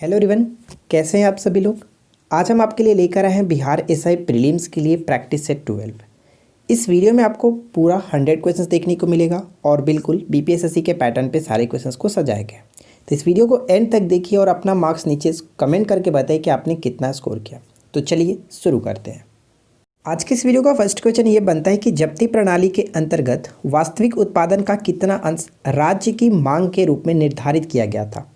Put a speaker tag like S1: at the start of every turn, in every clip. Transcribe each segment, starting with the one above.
S1: Hello everyone, कैसे हैं आप सभी लोग। आज हम आपके लिए लेकर आए हैं बिहार एसआई प्रीलिम्स के लिए प्रैक्टिस सेट 12। इस वीडियो में आपको पूरा 100 क्वेश्चंस देखने को मिलेगा और बिल्कुल बीपीएसएससी के पैटर्न पे सारे क्वेश्चंस को सजाया गया है। तो इस वीडियो को एंड तक देखिए और अपना मार्क्स नीचे कमेंट करके बताइए कि आपने कितना स्कोर किया। तो चलिए शुरू करते हैं। आज के इस वीडियो का फर्स्ट क्वेश्चन ये बनता है कि जब्ती प्रणाली के अंतर्गत वास्तविक उत्पादन का कितना अंश राज्य की मांग के रूप में निर्धारित किया गया था।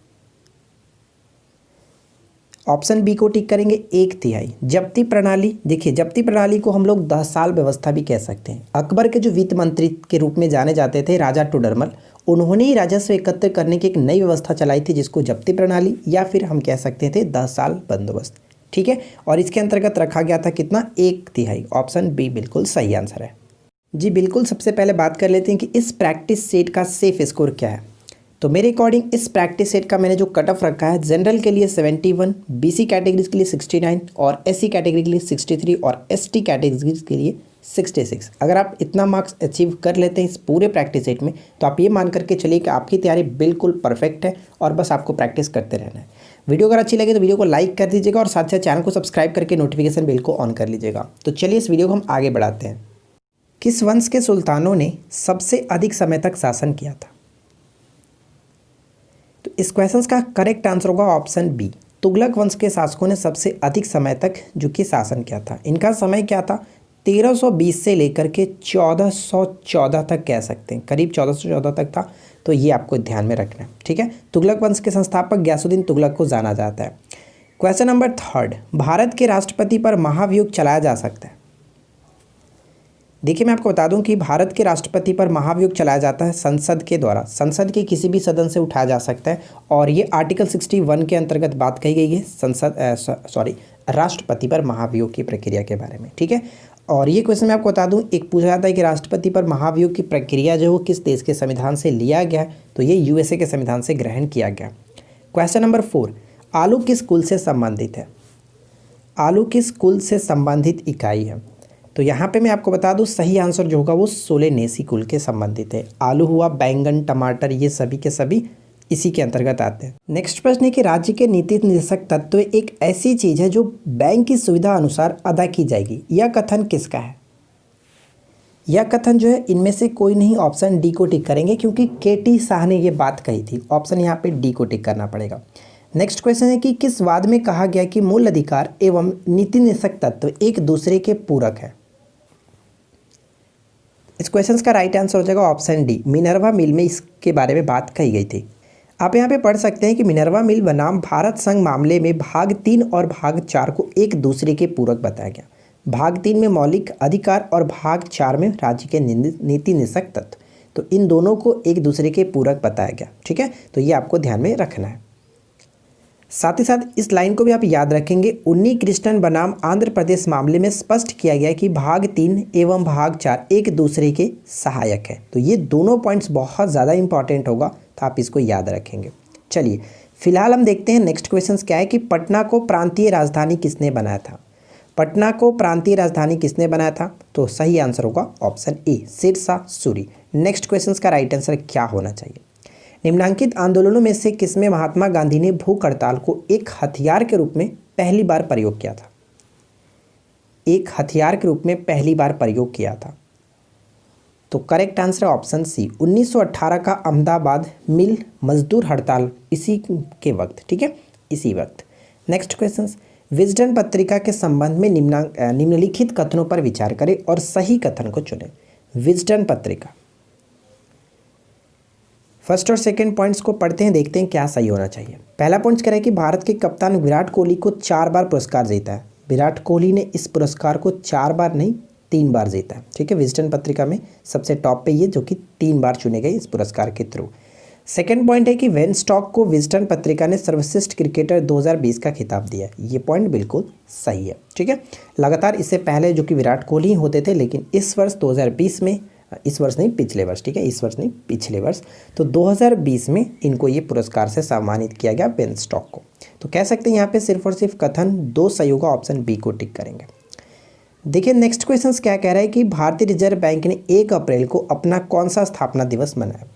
S1: ऑप्शन बी को टिक करेंगे, 1/3। जब्ती प्रणाली, देखिए जब्ती प्रणाली को हम लोग 10 साल व्यवस्था भी कह सकते हैं। अकबर के जो वित्त मंत्री के रूप में जाने जाते थे राजा टोडरमल, उन्होंने ही राजस्व एकत्र करने की एक नई व्यवस्था चलाई थी जिसको जब्ती प्रणाली या फिर हम कह सकते थे 10 साल बंदोबस्त। ठीक है, और इसके अंतर्गत रखा गया था कितना, 1/3। ऑप्शन बी बिल्कुल सही आंसर है जी। बिल्कुल, सबसे पहले बात कर लेते हैं कि इस प्रैक्टिस सेट का सेफ स्कोर क्या है। तो मेरे अकॉर्डिंग इस प्रैक्टिस सेट का मैंने जो कट ऑफ रखा है, जनरल के लिए 71, बीसी कैटेगरीज के लिए 69 और एससी कैटेगरी के लिए 63 और एसटी कैटेगरीज के लिए 66। अगर आप इतना मार्क्स अचीव कर लेते हैं इस पूरे प्रैक्टिस सेट में तो आप ये मान करके चलिए कि आपकी तैयारी बिल्कुल परफेक्ट है और बस आपको प्रैक्टिस करते रहना है। वीडियो अगर अच्छी लगे तो वीडियो को लाइक कर दीजिएगा और साथ साथ चैनल को सब्सक्राइब करके नोटिफिकेशन बेल को ऑन कर लीजिएगा। तो चलिए इस वीडियो को हम आगे बढ़ाते हैं। किस वंश के सुल्तानों ने सबसे अधिक समय तक शासन किया था। तो इस क्वेश्चन का करेक्ट आंसर होगा ऑप्शन बी, तुगलक वंश के शासकों ने सबसे अधिक समय तक जो कि शासन किया था। इनका समय क्या था, 1320 से लेकर के 1414 तक कह सकते हैं, करीब 1414 तक था। तो ये आपको ध्यान में रखना है, ठीक है। तुगलक वंश के संस्थापक गयासुद्दीन तुगलक को जाना जाता है। क्वेश्चन नंबर 3, भारत के राष्ट्रपति पर महाभियोग चलाया जा सकता है। देखिए मैं आपको बता दूं कि भारत के राष्ट्रपति पर महाभियोग चलाया जाता है संसद के द्वारा, संसद के किसी भी सदन से उठाया जा सकता है और ये आर्टिकल 61 के अंतर्गत बात कही गई है राष्ट्रपति पर महाभियोग की प्रक्रिया के बारे में, ठीक है। और ये क्वेश्चन मैं आपको बता दूं, एक पूछा जाता है कि राष्ट्रपति पर महाभियोग की प्रक्रिया जो किस देश के संविधान से लिया गया है, तो ये यूएसए के संविधान से ग्रहण किया गया। क्वेश्चन नंबर 4, आलू किस कुल से संबंधित है। आलू किस कुल से संबंधित इकाई है। तो यहाँ पे मैं आपको बता दूं सही आंसर जो होगा वो सोलेनेसी कुल के संबंधित है। आलू हुआ, बैंगन, टमाटर, ये सभी के सभी इसी के अंतर्गत आते हैं। नेक्स्ट प्रश्न है कि राज्य के नीति निर्देशक तत्व एक ऐसी चीज है जो बैंक की सुविधा अनुसार अदा की जाएगी। यह कथन किसका है। यह कथन जो है इनमें से कोई नहीं, ऑप्शन डी को टिक करेंगे क्योंकि केटी शाह ने ये बात कही थी। ऑप्शन यहाँ पे डी को टिक करना पड़ेगा। नेक्स्ट क्वेश्चन है कि किस वाद में कहा गया कि मूल अधिकार एवं नीति निर्देशक तत्व एक दूसरे के पूरक है। इस क्वेश्चन का राइट आंसर हो जाएगा ऑप्शन डी, मिनर्वा मिल में इसके बारे में बात कही गई थी। आप यहाँ पे पढ़ सकते हैं कि मिनर्वा मिल बनाम भारत संघ मामले में भाग 3 और भाग 4 को एक दूसरे के पूरक बताया गया। भाग 3 में मौलिक अधिकार और भाग 4 में राज्य के नीति निर्देशक तत्व, तो इन दोनों को एक दूसरे के पूरक बताया गया, ठीक है। तो ये आपको ध्यान में रखना है। साथ ही साथ इस लाइन को भी आप याद रखेंगे, उन्नी कृष्णन बनाम आंध्र प्रदेश मामले में स्पष्ट किया गया कि भाग 3 एवं भाग 4 एक दूसरे के सहायक है। तो ये दोनों पॉइंट्स बहुत ज़्यादा इंपॉर्टेंट होगा, तो आप इसको याद रखेंगे। चलिए फिलहाल हम देखते हैं नेक्स्ट क्वेश्चन क्या है कि पटना को प्रांतीय राजधानी किसने बनाया था। पटना को प्रांतीय राजधानी किसने बनाया था, तो सही आंसर होगा option A, Sher Shah Suri. Next question का राइट आंसर क्या होना चाहिए। निम्नलिखित आंदोलनों में से किसमें महात्मा गांधी ने भूख हड़ताल को एक हथियार के रूप में पहली बार प्रयोग किया था। एक हथियार के रूप में पहली बार प्रयोग किया था। तो करेक्ट आंसर है ऑप्शन सी, 1918 का अहमदाबाद मिल मजदूर हड़ताल इसी के वक्त, ठीक है, इसी वक्त। नेक्स्ट क्वेश्चन, विजडन पत्रिका के संबंध में निम्नलिखित कथनों पर विचार करें और सही कथन को चुनें। विजडन पत्रिका, फर्स्ट और सेकंड पॉइंट्स को पढ़ते हैं, देखते हैं क्या सही होना चाहिए। पहला पॉइंट कह रहा है कि भारत के कप्तान विराट कोहली को 4 बार पुरस्कार जीता है। विराट कोहली ने इस पुरस्कार को 4 बार नहीं 3 बार जीता है, ठीक है। विजडन पत्रिका में सबसे टॉप पे ये जो कि 3 बार चुने गए इस पुरस्कार के थ्रू। सेकंड पॉइंट है कि वेन स्टॉक को विजडन पत्रिका ने सर्वश्रेष्ठ क्रिकेटर 2020 का खिताब दिया। ये पॉइंट बिल्कुल सही है, ठीक है। लगातार इससे पहले जो कि विराट कोहली ही होते थे, लेकिन इस वर्ष 2020 में, इस वर्ष नहीं पिछले वर्ष, ठीक है, इस वर्ष नहीं पिछले वर्ष, तो 2020 में इनको ये पुरस्कार से सम्मानित किया गया बेन स्टॉक को। तो कह सकते हैं यहाँ पे सिर्फ और सिर्फ कथन 2 सही होगा, ऑप्शन बी को टिक करेंगे। देखिए नेक्स्ट क्वेश्चन क्या कह रहा है कि भारतीय रिजर्व बैंक ने 1 अप्रैल को अपना कौन सा स्थापना दिवस मनाया।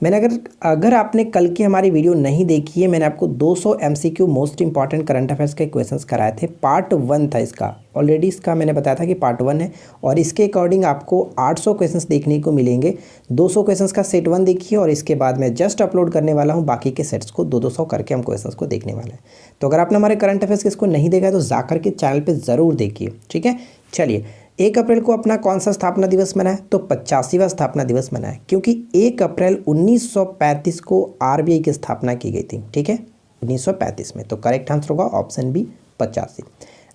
S1: मैंने अगर आपने कल की हमारी वीडियो नहीं देखी है, मैंने आपको 200 MCQ most important current affairs के क्वेश्चंस कराए थे। पार्ट 1 था इसका, ऑलरेडी इसका मैंने बताया था कि पार्ट 1 है और इसके अकॉर्डिंग आपको 800 क्वेश्चंस देखने को मिलेंगे। 200 क्वेश्चंस का सेट 1 देखिए और इसके बाद मैं जस्ट अपलोड करने वाला हूँ बाकी के सेट्स को 200 करके हम क्वेश्चंस को देखने वाले हैं। तो अगर आपने हमारे करंट अफेयर्स इसको नहीं देखा है तो जाकर के चैनल पर ज़रूर देखिए, ठीक है। चलिए, 1 अप्रैल को अपना कौन सा स्थापना दिवस मनाए? तो 85वां स्थापना दिवस मनाए, क्योंकि 1 अप्रैल 1935 को RBI की स्थापना की गई थी, ठीक है, 1935 में। तो करेक्ट आंसर होगा ऑप्शन बी 85।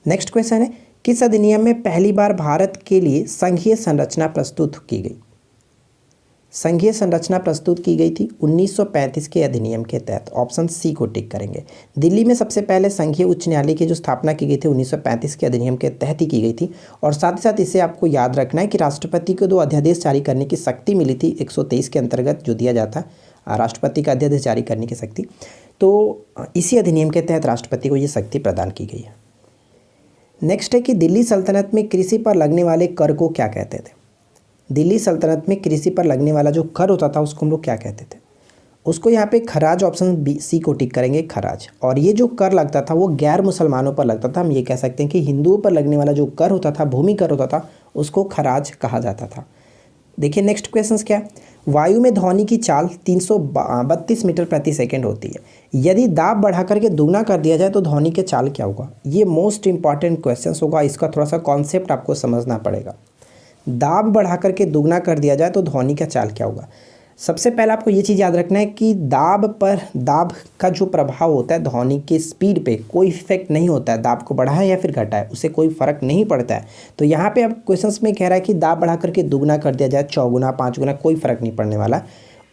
S1: नेक्स्ट क्वेश्चन है, किस अधिनियम में पहली बार भारत के लिए संघीय संरचना प्रस्तुत की गई? संघीय संरचना प्रस्तुत की गई थी 1935 के अधिनियम के तहत। ऑप्शन सी को टिक करेंगे। दिल्ली में सबसे पहले संघीय उच्च न्यायालय की जो स्थापना की गई थी 1935 के अधिनियम के तहत ही की गई थी। और साथ ही साथ इसे आपको याद रखना है कि राष्ट्रपति को 2 अध्यादेश जारी करने की शक्ति मिली थी 123 के अंतर्गत, जो दिया जाता राष्ट्रपति का अध्यादेश जारी करने की शक्ति। तो इसी अधिनियम के तहत राष्ट्रपति को ये शक्ति प्रदान की गई है। नेक्स्ट है कि दिल्ली सल्तनत में कृषि पर लगने वाले कर को क्या कहते थे? दिल्ली सल्तनत में कृषि पर लगने वाला जो कर होता था उसको हम लोग क्या कहते थे? उसको यहाँ पे खराज, ऑप्शन बी सी को टिक करेंगे, खराज। और ये जो कर लगता था वो गैर मुसलमानों पर लगता था। हम ये कह सकते हैं कि हिंदुओं पर लगने वाला जो कर होता था, भूमि कर होता था, उसको खराज कहा जाता था। देखिए नेक्स्ट क्वेश्चन क्या है, वायु में ध्वनि की चाल 332 मीटर प्रति सेकेंड होती है। यदि दाब बढ़ा करके दुगना कर दिया जाए तो ध्वनि के चाल क्या होगा? ये मोस्ट इंपॉर्टेंट क्वेश्चन होगा, इसका थोड़ा सा कॉन्सेप्ट आपको समझना पड़ेगा। दाब बढ़ा करके दुगना कर दिया जाए तो ध्वनि का चाल क्या होगा? सबसे पहले आपको ये चीज़ याद रखना है कि दाब का जो प्रभाव होता है ध्वनि की स्पीड पे कोई इफेक्ट नहीं होता है। दाब को बढ़ाए या फिर घटाए उससे कोई फर्क नहीं पड़ता है। तो यहाँ पे अब क्वेश्चंस में कह रहा है कि दाब बढ़ा करके दुगना कर दिया जाए, 4 गुना 5 गुना, कोई फर्क नहीं पड़ने वाला,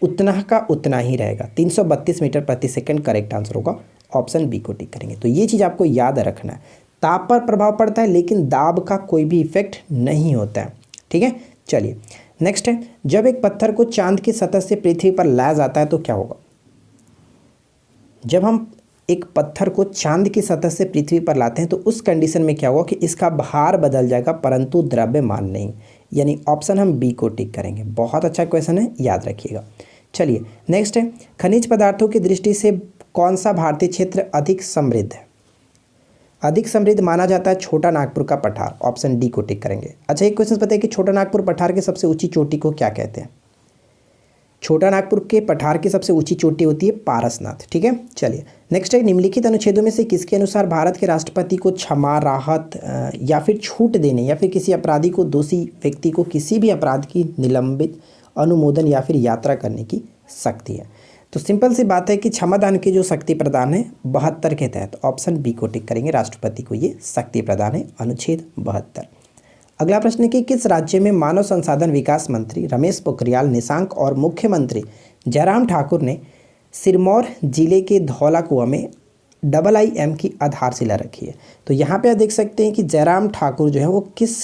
S1: उतना का उतना ही रहेगा। 332 मीटर प्रति सेकेंड करेक्ट आंसर होगा, ऑप्शन बी को टिक करेंगे। तो ये चीज़ आपको याद रखना है, ताप पर प्रभाव पड़ता है लेकिन दाब का कोई भी इफेक्ट नहीं होता है, ठीक है। चलिए नेक्स्ट है, जब एक पत्थर को चांद की सतह से पृथ्वी पर लाया जाता है तो क्या होगा? जब हम एक पत्थर को चांद की सतह से पृथ्वी पर लाते हैं तो उस कंडीशन में क्या होगा कि इसका भार बदल जाएगा परंतु द्रव्यमान नहीं, यानी ऑप्शन हम बी को टिक करेंगे। बहुत अच्छा क्वेश्चन है, याद रखिएगा। चलिए नेक्स्ट है, खनिज पदार्थों की दृष्टि से कौन सा भारतीय क्षेत्र अधिक समृद्ध है? अधिक समृद्ध माना जाता है छोटा नागपुर का पठार, ऑप्शन डी को टिक करेंगे। अच्छा एक क्वेश्चन बताइए कि छोटा नागपुर पठार की सबसे ऊंची चोटी को क्या कहते हैं? छोटा नागपुर के पठार की सबसे ऊंची चोटी होती है पारसनाथ, ठीक है। चलिए नेक्स्ट है, निम्नलिखित अनुच्छेदों में से किसके अनुसार भारत के राष्ट्रपति को क्षमा, राहत या फिर छूट देने या फिर किसी अपराधी को, दोषी व्यक्ति को किसी भी अपराध की निलंबित, अनुमोदन या फिर यात्रा करने की शक्ति है? तो सिंपल सी बात है कि क्षमादान की जो शक्ति प्रदान है 72 के तहत, ऑप्शन बी को टिक करेंगे। राष्ट्रपति को ये शक्ति प्रदान है, अनुच्छेद 72। अगला प्रश्न है कि किस राज्य में मानव संसाधन विकास मंत्री रमेश पोखरियाल निशंक और मुख्यमंत्री जयराम ठाकुर ने सिरमौर जिले के धौला कुआं में IIM की आधारशिला रखी है? तो यहाँ पे आप देख सकते हैं कि जयराम ठाकुर जो है वो किस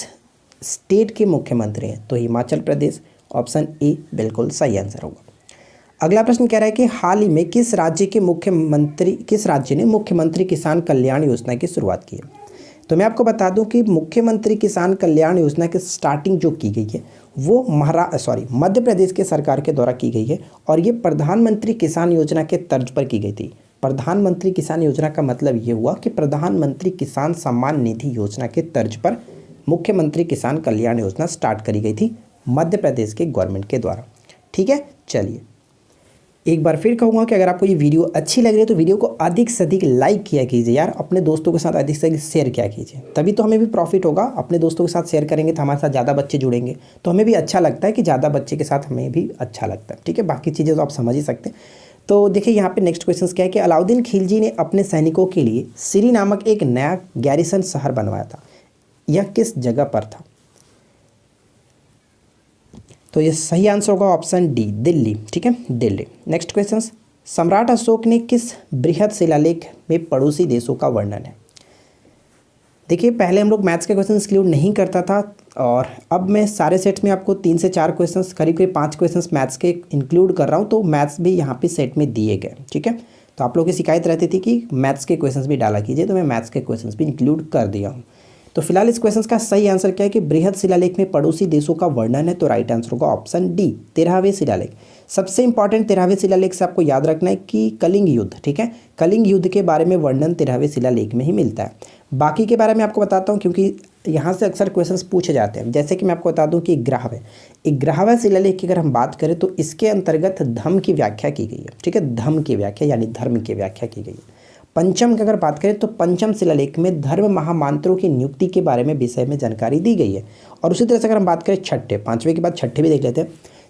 S1: स्टेट के मुख्यमंत्री हैं? तो हिमाचल प्रदेश, ऑप्शन ए बिल्कुल सही आंसर होगा। अगला प्रश्न कह रहा है कि हाल ही में किस राज्य ने मुख्यमंत्री किसान कल्याण योजना की शुरुआत की है? तो मैं आपको बता दूं कि मुख्यमंत्री किसान कल्याण योजना की स्टार्टिंग जो की गई है वो मध्य प्रदेश के सरकार के द्वारा की गई है और ये प्रधानमंत्री किसान योजना के तर्ज पर की गई थी। प्रधानमंत्री किसान योजना का मतलब ये हुआ कि प्रधानमंत्री किसान सम्मान निधि योजना के तर्ज पर मुख्यमंत्री किसान कल्याण योजना स्टार्ट करी गई थी मध्य प्रदेश के गवर्नमेंट के द्वारा, ठीक है। चलिए एक बार फिर कहूँगा कि अगर आपको ये वीडियो अच्छी लग रही है तो वीडियो को अधिक से अधिक लाइक किया कीजिए यार, अपने दोस्तों के साथ अधिक से अधिक शेयर किया कीजिए, तभी तो हमें भी प्रॉफिट होगा। अपने दोस्तों के साथ शेयर करेंगे तो हमारे साथ ज़्यादा बच्चे जुड़ेंगे, तो हमें भी अच्छा लगता है कि ज़्यादा बच्चे के साथ हमें भी अच्छा लगता है, ठीक है। बाकी चीज़ें तो आप समझ ही सकते हैं। तो देखिए यहाँ पे नेक्स्ट क्वेश्चन क्या है कि अलाउद्दीन खिलजी ने अपने सैनिकों के लिए सिरी नामक एक नया गैरिसन शहर बनवाया था, यह किस जगह पर था? तो ये सही आंसर होगा ऑप्शन डी, दिल्ली, ठीक है, दिल्ली। नेक्स्ट क्वेश्चन, सम्राट अशोक ने किस बृहद शिलालेख में पड़ोसी देशों का वर्णन है? देखिए पहले हम लोग मैथ्स के क्वेश्चन इंक्लूड नहीं करता था और अब मैं सारे सेट में आपको 3 से 4 क्वेश्चंस, करीब करीब 5 क्वेश्चंस मैथ्स के इंक्लूड कर रहा हूँ, तो मैथ्स भी यहाँ पे सेट में दिए गए, ठीक है। तो आप लोगों की शिकायत रहती थी कि मैथ्स के क्वेश्चंस भी डाला कीजिए, तो मैं मैथ्स के क्वेश्चंस भी इंक्लूड कर दिया हूँ। तो फिलहाल इस क्वेश्चन का सही आंसर क्या है कि बृहद शिलालेख में पड़ोसी देशों का वर्णन है, तो राइट आंसर होगा ऑप्शन डी 13वें शिलालेख। सबसे इंपॉर्टेंट 13वें शिलालेख से आपको याद रखना है कि कलिंग युद्ध, ठीक है, कलिंग युद्ध के बारे में वर्णन 13वें शिलालेख में ही मिलता है। बाकी के बारे में आपको बताता हूँ क्योंकि यहाँ से अक्सर क्वेश्चंस पूछे जाते हैं। जैसे कि मैं आपको बता दूँ कि ग्राहव 11वां शिलालेख की अगर हम बात करें तो इसके अंतर्गत धम्म की व्याख्या की गई है, ठीक है, धम्म की व्याख्या यानी धर्म की व्याख्या की गई है। पंचम की अगर बात करें तो पंचम शिलालेख में धर्म महामांत्रों की नियुक्ति के बारे में विषय में जानकारी दी गई है। और उसी तरह से अगर हम बात करें छठे, पांचवें के बाद छठे भी देख लेते हैं।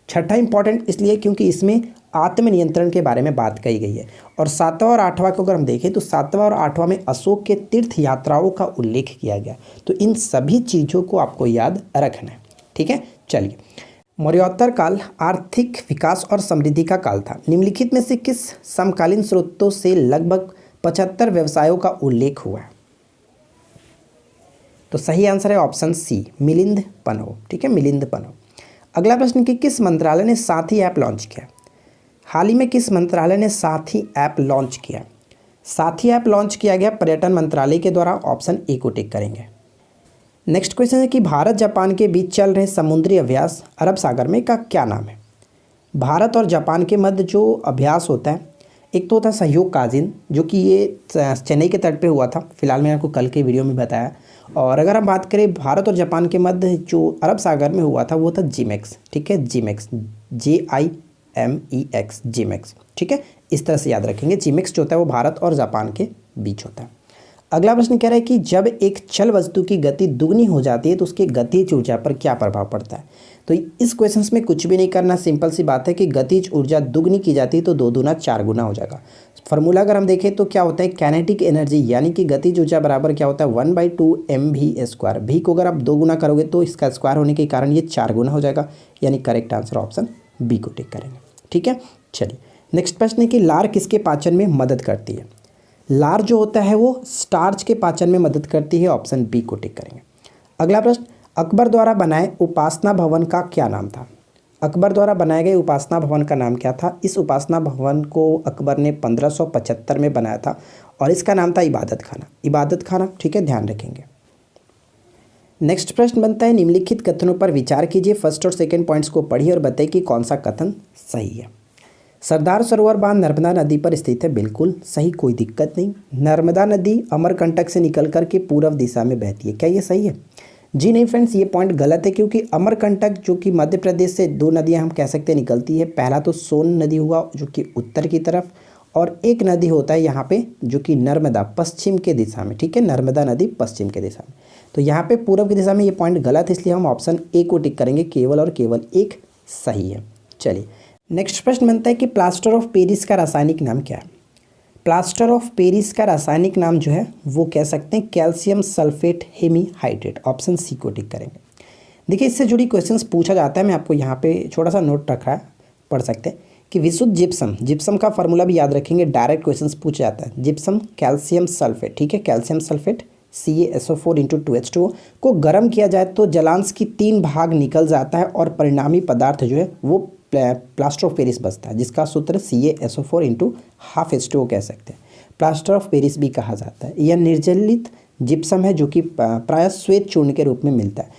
S1: छठा इंपॉर्टेंट इसलिए क्योंकि इसमें आत्मनियंत्रण के बारे में बात कही गई है। और सातवां और आठवां को अगर हम देखें तो सातवां और आठवां में अशोक के तीर्थ यात्राओं का उल्लेख किया गया। तो इन सभी चीज़ों को आपको याद रखना है, ठीक है। चलिए, मौर्योत्तर काल आर्थिक विकास और समृद्धि का काल था। निम्नलिखित में से किस समकालीन स्रोतों से लगभग 75 व्यवसायों का उल्लेख हुआ है? तो सही आंसर है ऑप्शन सी मिलिंद पन्नव, ठीक है, मिलिंद पन्नव। अगला प्रश्न कि किस मंत्रालय ने साथी ऐप लॉन्च किया? हाल ही में किस मंत्रालय ने साथी ऐप लॉन्च किया? साथी ऐप लॉन्च किया गया पर्यटन मंत्रालय के द्वारा, ऑप्शन ए को टिक करेंगे। नेक्स्ट क्वेश्चन है कि भारत जापान के बीच चल रहे समुद्री अभ्यास अरब सागर में का क्या नाम है? भारत और जापान के मध्य जो अभ्यास होता है, एक तो होता है सहयोग काजिन, जो कि ये चेन्नई के तट पे हुआ था, फिलहाल मैंने आपको कल के वीडियो में बताया। और अगर हम बात करें भारत और जापान के मध्य जो अरब सागर में हुआ था वो था जीमेक्स, ठीक है, जीमेक्स, JIMEX, जीमेक्स, ठीक है, इस तरह से याद रखेंगे। जीमेक्स जो होता है वो भारत और जापान के बीच होता है। अगला प्रश्न कह रहा है कि जब एक चल वस्तु की गति दुगनी हो जाती है तो उसकी गतिज ऊर्जा पर क्या प्रभाव पड़ता है? तो इस क्वेश्चन में कुछ भी नहीं करना, सिंपल सी बात है कि गतिज ऊर्जा दुगनी की जाती है तो 2 दूना 4 गुना हो जाएगा। फार्मूला अगर हम देखें तो क्या होता है, कैनेटिक एनर्जी यानी कि गतिज ऊर्जा बराबर क्या होता है 1/2 mv²। भी को अगर आप 2 गुना करोगे तो इसका स्क्वायर होने के कारण ये 4 गुना हो जाएगा, यानी करेक्ट आंसर ऑप्शन बी को टिक करेंगे, ठीक है। चलिए, नेक्स्ट प्रश्न है कि लार किसके पाचन में मदद करती है? लार जो होता है वो स्टार्च के पाचन में मदद करती है, ऑप्शन बी को टिक करेंगे। अगला प्रश्न, अकबर द्वारा बनाए उपासना भवन का क्या नाम था? अकबर द्वारा बनाए गए उपासना भवन का नाम क्या था? इस उपासना भवन को अकबर ने 1575 में बनाया था और इसका नाम था इबादत खाना, इबादत खाना, ठीक है, ध्यान रखेंगे। नेक्स्ट प्रश्न बनता है निम्नलिखित कथनों पर विचार कीजिए। फर्स्ट और सेकंड पॉइंट्स को पढ़िए और बताइए कि कौन सा कथन सही है। सरदार सरोवर बांध नर्मदा नदी पर स्थित है, बिल्कुल सही, कोई दिक्कत नहीं। नर्मदा नदी अमरकंटक से निकल कर के पूर्व दिशा में बहती है, क्या ये सही है? जी नहीं फ्रेंड्स, ये पॉइंट गलत है क्योंकि अमरकंटक जो कि मध्य प्रदेश से 2 नदियां हम कह सकते हैं निकलती है। पहला तो सोन नदी हुआ जो कि उत्तर की तरफ, और एक नदी होता है यहाँ पे जो कि नर्मदा पश्चिम के दिशा में, ठीक है, नर्मदा नदी पश्चिम के दिशा में। तो यहाँ पे पूर्व की दिशा में ये पॉइंट गलत है, इसलिए हम ऑप्शन ए को टिक करेंगे, केवल और केवल एक सही है। चलिए, नेक्स्ट प्रश्न बनता है कि प्लास्टर ऑफ पेरिस का रासायनिक नाम क्या है? प्लास्टर ऑफ पेरिस का रासायनिक नाम जो है वो कह सकते हैं calcium sulphate hemihydrate, option C को टिक करेंगे। देखिए, इससे जुड़ी क्वेश्चंस पूछा जाता है, मैं आपको यहाँ पे छोटा सा नोट रखा है, पढ़ सकते हैं कि विशुद्ध जिप्सम, जिप्सम का फॉर्मूला भी याद रखेंगे, डायरेक्ट क्वेश्चंस पूछा जाता है। जिप्सम कैल्शियम सल्फेट, ठीक है, कैल्शियम सल्फेट CaSO4 × 2H2O को गर्म किया जाए तो जलांश की 3 भाग निकल जाता है और परिणामी पदार्थ जो है वो प्लास्टर ऑफ पेरिस बचता है, जिसका सूत्र CaSO4 × 1/2H2O कह सकते हैं। प्लास्टर ऑफ पेरिस भी कहा जाता है। यह निर्जलित जिप्सम है जो कि प्रायः श्वेत चूर्ण के रूप में मिलता है।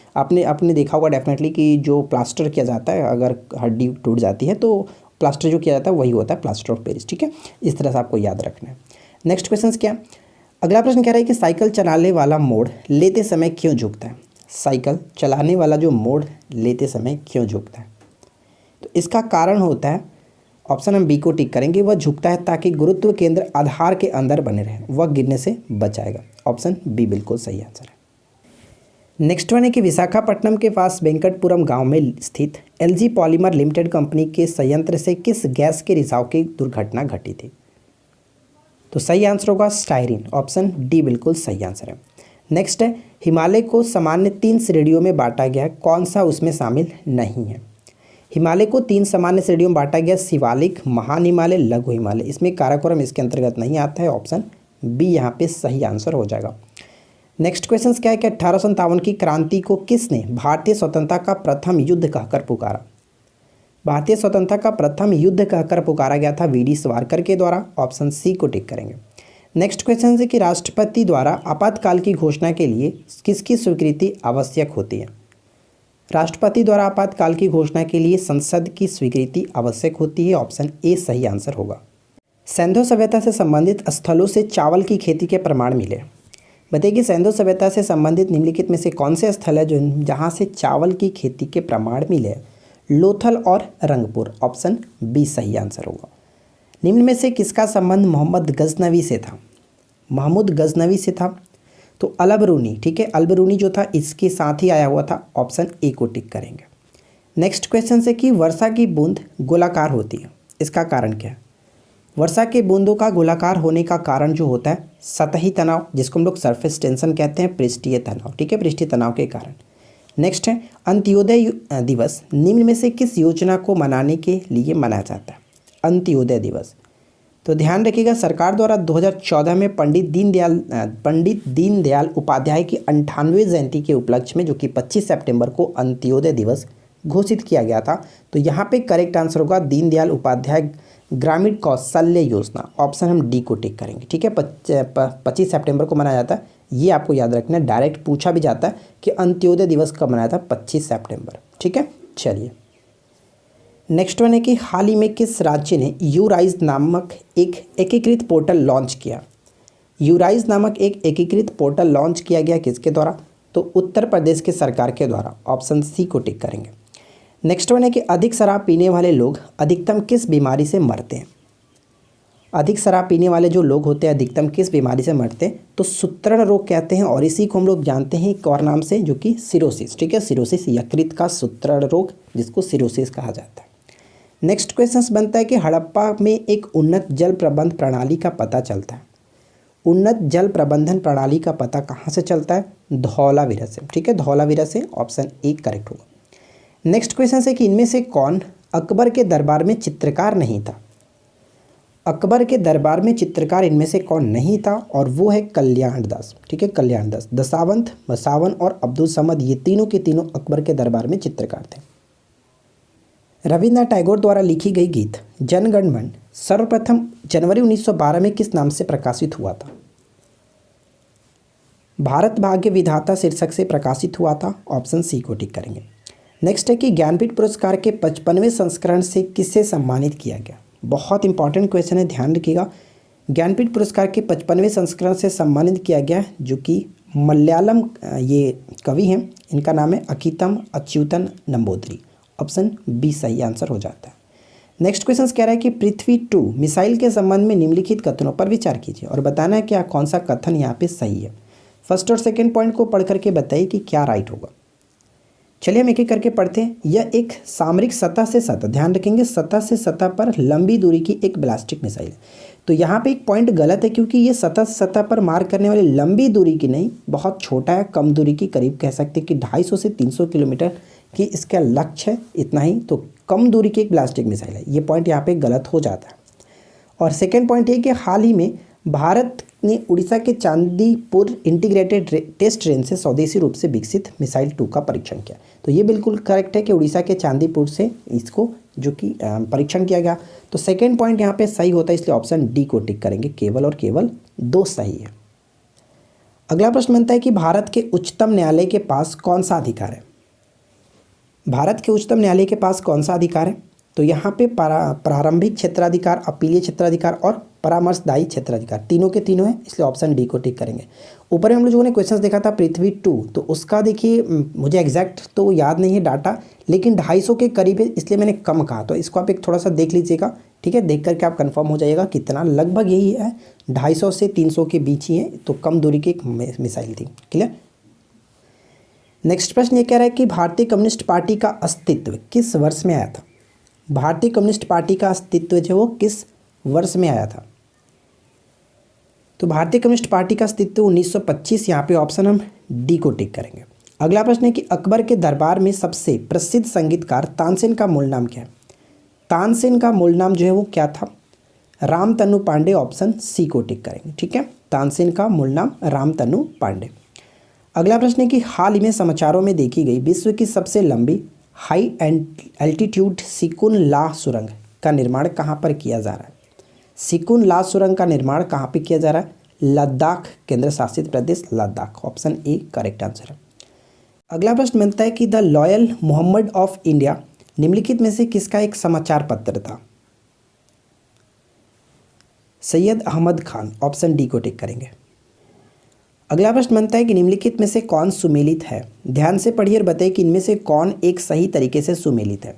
S1: आपने देखा होगा डेफिनेटली कि जो प्लास्टर किया जाता है, अगर हड्डी टूट जाती है तो प्लास्टर जो किया जाता है वही होता है प्लास्टर ऑफ पेरिस, ठीक है, इस तरह से आपको याद रखना है। नेक्स्ट क्वेश्चन क्या? अगला प्रश्न कह रहा है कि साइकिल चलाने वाला मोड़ लेते समय क्यों झुकता है? साइकिल चलाने वाला जो मोड़ लेते समय क्यों झुकता है? तो इसका कारण होता है, ऑप्शन हम बी को टिक करेंगे, वह झुकता है ताकि गुरुत्व केंद्र आधार के अंदर बने रहे, वह गिरने से बचाएगा, ऑप्शन बी बिल्कुल सही आंसर है। नेक्स्ट वन है कि विशाखापट्टनम के पास वेंकटपुरम गांव में स्थित LG पॉलीमर लिमिटेड कंपनी के संयंत्र से किस गैस के रिसाव की दुर्घटना घटी थी? तो सही आंसर होगा स्टायरीन, ऑप्शन डी बिल्कुल सही आंसर है। नेक्स्ट है हिमालय को सामान्य 3 श्रेणियों में बांटा गया है, कौन सा उसमें शामिल नहीं है? हिमालय को 3 सामान्य श्रेणियों में बांटा गया, शिवालिक, महान हिमालय, लघु हिमालय। इसमें काराकोरम इसके अंतर्गत नहीं आता है, ऑप्शन बी यहाँ पे सही आंसर हो जाएगा। नेक्स्ट क्वेश्चन क्या है कि 1857 की क्रांति को किसने भारतीय स्वतंत्रता का प्रथम युद्ध कहकर पुकारा? भारतीय स्वतंत्रता का प्रथम युद्ध कहकर पुकारा गया था VD सावरकर के द्वारा, ऑप्शन सी को टिक करेंगे। नेक्स्ट क्वेश्चन है कि राष्ट्रपति द्वारा आपातकाल की घोषणा के लिए किसकी स्वीकृति आवश्यक होती है। राष्ट्रपति द्वारा आपातकाल की घोषणा के लिए संसद की स्वीकृति आवश्यक होती है। ऑप्शन ए सही आंसर होगा। सिंधु सभ्यता से संबंधित स्थलों से चावल की खेती के प्रमाण मिले। बताइए कि सिंधु सभ्यता से संबंधित निम्नलिखित में से कौन से स्थल है जो जहाँ से चावल की खेती के प्रमाण मिले। लोथल और रंगपुर। ऑप्शन बी सही आंसर होगा। निम्न में से किसका संबंध मोहम्मद गजनवी से था। महमूद गजनवी से था तो अलबरूनी, ठीक है, अलबरूनी जो था इसके साथ ही आया हुआ था। ऑप्शन ए को टिक करेंगे। नेक्स्ट क्वेश्चन से कि वर्षा की बूंद गोलाकार होती है, इसका कारण क्या है। वर्षा के बूंदों का गोलाकार होने का कारण जो होता है सतही तनाव, जिसको हम लोग सरफेस टेंशन कहते हैं, पृष्ठीय तनाव, ठीक है, पृष्ठीय तनाव के कारण। नेक्स्ट है अंत्योदय दिवस निम्न में से किस योजना को मनाने के लिए मनाया जाता है। अंत्योदय दिवस, तो ध्यान रखिएगा सरकार द्वारा 2014 में पंडित दीनदयाल उपाध्याय की 98वें जयंती के उपलक्ष्य में जो कि 25 सितंबर को अंत्योदय दिवस घोषित किया गया था। तो यहाँ पे करेक्ट आंसर होगा दीनदयाल उपाध्याय ग्रामीण कौशल्य योजना। ऑप्शन हम डी को टिक करेंगे, ठीक है। 25 सितंबर को मनाया जाता है, ये आपको याद रखना है। डायरेक्ट पूछा भी जाता है कि अंत्योदय दिवस कब मनाया था, 25 सितंबर, ठीक है। चलिए नेक्स्ट वन है कि हाल ही में किस राज्य ने यूराइज नामक एक एकीकृत पोर्टल लॉन्च किया। यूराइज नामक एक एकीकृत पोर्टल लॉन्च किया गया किसके द्वारा, तो उत्तर प्रदेश के सरकार के द्वारा। ऑप्शन सी को टिक करेंगे। नेक्स्ट वन है कि अधिक शराब पीने वाले लोग अधिकतम किस बीमारी से मरते हैं। अधिक शराब पीने वाले जो लोग होते हैं अधिकतम किस बीमारी से मरते हैं, तो सूत्रण रोग कहते हैं, और इसी को हम लोग जानते हैं एक और नाम से जो कि सिरोसिस, ठीक है, सिरोसिस, यकृत का सूत्रण रोग जिसको सिरोसिस कहा जाता है। नेक्स्ट क्वेश्चन बनता है कि हड़प्पा में एक उन्नत जल प्रबंध प्रणाली का पता चलता है। उन्नत जल प्रबंधन प्रणाली का पता कहाँ से चलता है, धौलावीरा से, ठीक है, धौलावीरा से। ऑप्शन ए करेक्ट होगा। नेक्स्ट क्वेश्चन है कि इनमें से कौन अकबर के दरबार में चित्रकार नहीं था। अकबर के दरबार में चित्रकार इनमें से कौन नहीं था, और वो है कल्याण दास, ठीक है, कल्याण दास। दशावंत, बसावन और अब्दुल समद ये तीनों के तीनों अकबर के दरबार में चित्रकार थे। रविन्द्रनाथ टैगोर द्वारा लिखी गई गीत जन गण मन सर्वप्रथम जनवरी 1912 में किस नाम से प्रकाशित हुआ था। भारत भाग्य विधाता शीर्षक से प्रकाशित हुआ था। ऑप्शन सी को टिक करेंगे। नेक्स्ट है कि ज्ञानपीठ पुरस्कार के 55वें संस्करण से किसे सम्मानित किया गया। बहुत इंपॉर्टेंट क्वेश्चन है, ध्यान रखिएगा। ज्ञानपीठ पुरस्कार के 55वें संस्करण से सम्मानित किया गया जो कि मलयालम ये कवि हैं, इनका नाम है अकितम अच्युतन नंबूदरी। ऑप्शन बी सही आंसर हो जाता है। नेक्स्ट क्वेश्चन कह रहा है कि पृथ्वी 2 मिसाइल के संबंध में निम्नलिखित कथनों पर विचार कीजिए और बताना है कि कौन सा कथन यहाँ पे सही है। फर्स्ट और सेकंड पॉइंट को पढ़ करके बताइए कि क्या राइट होगा। चलिए हम एक एक करके पढ़ते हैं। यह एक सामरिक सतह से सतह, ध्यान रखेंगे, सतह से सतह पर लंबी दूरी की एक बैलिस्टिक मिसाइल है। तो यहाँ पे एक पॉइंट गलत है क्योंकि ये सतह से सतह पर मार करने वाली लंबी दूरी की नहीं, बहुत छोटा है, कम दूरी की, करीब कह सकते हैं कि 250 से 300 किलोमीटर की इसका लक्ष्य है, इतना ही। तो कम दूरी की एक बैलिस्टिक मिसाइल है, ये पॉइंट यहाँ पे गलत हो जाता है। और सेकेंड पॉइंट ये कि हाल ही में भारत ने उड़ीसा के चांदीपुर इंटीग्रेटेड टेस्ट रेंज से स्वदेशी रूप से विकसित मिसाइल 2 का परीक्षण किया। तो ये बिल्कुल करेक्ट है कि उड़ीसा के चांदीपुर से इसको जो कि परीक्षण किया गया। तो सेकेंड पॉइंट यहाँ पे सही होता है, इसलिए ऑप्शन डी को टिक करेंगे। केवल और केवल 2 सही है। अगला प्रश्न बनता है कि भारत के उच्चतम न्यायालय के पास कौन सा अधिकार है। भारत के उच्चतम न्यायालय के पास कौन सा अधिकार है, तो यहाँ पे प्रारंभिक क्षेत्राधिकार, अपीलीय क्षेत्राधिकार और परामर्शदायी क्षेत्राधिकार तीनों के तीनों है, इसलिए ऑप्शन डी को टिक करेंगे। ऊपर में हम लोगों ने क्वेश्चंस देखा था पृथ्वी 2, तो उसका देखिए मुझे एग्जैक्ट तो याद नहीं है डाटा, लेकिन 250 के करीब है, इसलिए मैंने कम कहा। तो इसको आप एक थोड़ा सा देख लीजिएगा, ठीक है, देख करके आप कंफर्म हो जाइएगा कितना, लगभग यही है, 250 से 300 के बीच ही है, तो कम दूरी की एक मिसाइल थी। क्लियर। नेक्स्ट प्रश्न ये कह रहा है कि भारतीय कम्युनिस्ट पार्टी का अस्तित्व किस वर्ष में आया था। भारतीय कम्युनिस्ट पार्टी का अस्तित्व जो वो किस वर्ष में आया था, तो भारतीय कम्युनिस्ट पार्टी का अस्तित्व 1925, यहाँ पे ऑप्शन हम डी को टिक करेंगे। अगला प्रश्न है कि अकबर के दरबार में सबसे प्रसिद्ध संगीतकार तानसेन का मूल नाम क्या है। तानसेन का मूल नाम जो है वो क्या था, रामतनु पांडे। ऑप्शन सी को टिक करेंगे, ठीक है, तानसेन का मूल नाम रामतनु पांडे। अगला प्रश्न है कि हाल ही में समाचारों में देखी गई विश्व की सबसे लंबी हाई एल्टीट्यूड सिकुन ला सुरंग का निर्माण कहाँ पर किया जा रहा है। सिकुन ला सुरंग का निर्माण कहाँ पे किया जा रहा है, लद्दाख, केंद्र शासित प्रदेश Ladakh. Option A correct answer है। अगला प्रश्न बनता है कि the loyal Mohammad of India निम्नलिखित में से किसका एक समाचार पत्र था? सैयद अहमद खान। ऑप्शन डी को टिक करेंगे। अगला प्रश्न बनता है कि निम्नलिखित में से कौन सुमेलित है? ध्यान से पढ़िए और बताइए कि इनमें से कौन एक सही तरीके से सुमेलित है।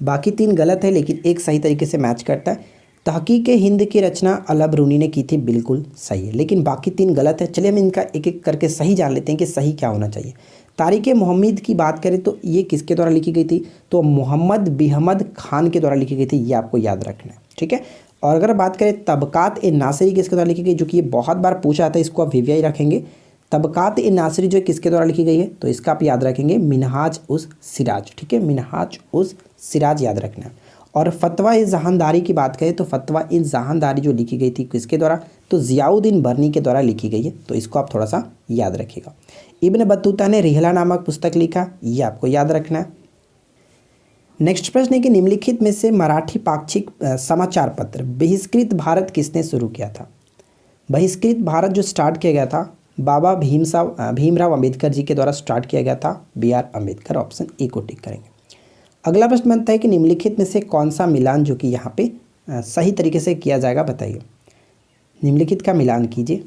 S1: बाकी 3 गलत है लेकिन एक सही तरीके से मैच करता है। तहकीक हिंद की रचना अल बरूनी ने की थी, बिल्कुल सही है, लेकिन बाकी 3 गलत है। चलिए हम इनका एक एक करके सही जान लेते हैं कि सही क्या होना चाहिए। तारीख़ मोहम्मद की बात करें तो ये किसके द्वारा लिखी गई थी? तो मोहम्मद बिहमद खान के द्वारा लिखी गई थी, ये आपको याद रखना है, ठीक है। और अगर बात करें तबकात ए नासिरी किसके द्वारा लिखी गई, जो कि ये बहुत बार पूछा जाता है, इसको आप वीवीआई रखेंगे। तबकात ए नासिरी जो किसके द्वारा लिखी गई है, तो इसका आप याद रखेंगे मिनहाज उस सिराज, ठीक है, मिनहाज उस सिराज याद रखना है। और फतवा ए जहानदारी की बात करें तो फतवा ए जहानदारी जो लिखी गई थी किसके द्वारा, तो ज़ियाउद्दीन बर्नी के द्वारा लिखी गई है, तो इसको आप थोड़ा सा याद रखिएगा। इब्न बतूता ने रिहला नामक पुस्तक लिखा, ये आपको याद रखना है। नेक्स्ट प्रश्न है कि निम्नलिखित में से मराठी पाक्षिक समाचार पत्र बहिष्कृत भारत किसने शुरू किया था? बहिष्कृत भारत जो स्टार्ट किया गया था बाबा भीमराव अंबेडकर जी के द्वारा स्टार्ट किया गया था, BR अम्बेडकर। ऑप्शन ए को टिक करेंगे। अगला प्रश्न बनता है कि निम्नलिखित में से कौन सा मिलान जो कि यहाँ पे सही तरीके से किया जाएगा, बताइए। निम्नलिखित का मिलान कीजिए।